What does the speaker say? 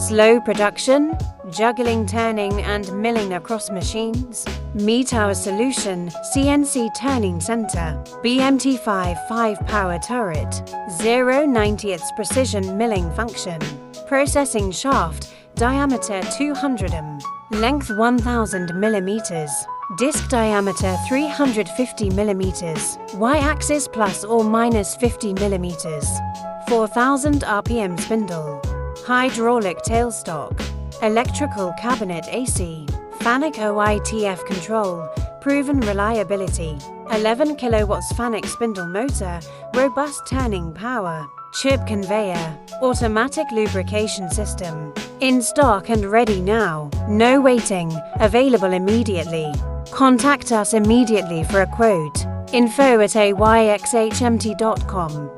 Slow production, juggling, turning and milling across machines? Meet our solution, CNC Turning Center, BMT55 Power Turret, 0/90th precision milling function. Processing shaft, diameter 200 mm, length 1000 mm, disc diameter 350 mm, y-axis plus or minus 50 mm, 4000 RPM spindle, hydraulic tailstock, electrical cabinet AC, Fanuc OITF control, proven reliability, 11 kilowatts Fanuc spindle motor, robust turning power, chip conveyor, automatic lubrication system. In stock and ready now. No waiting. Available immediately. Contact us immediately for a quote. info@ayxhmt.com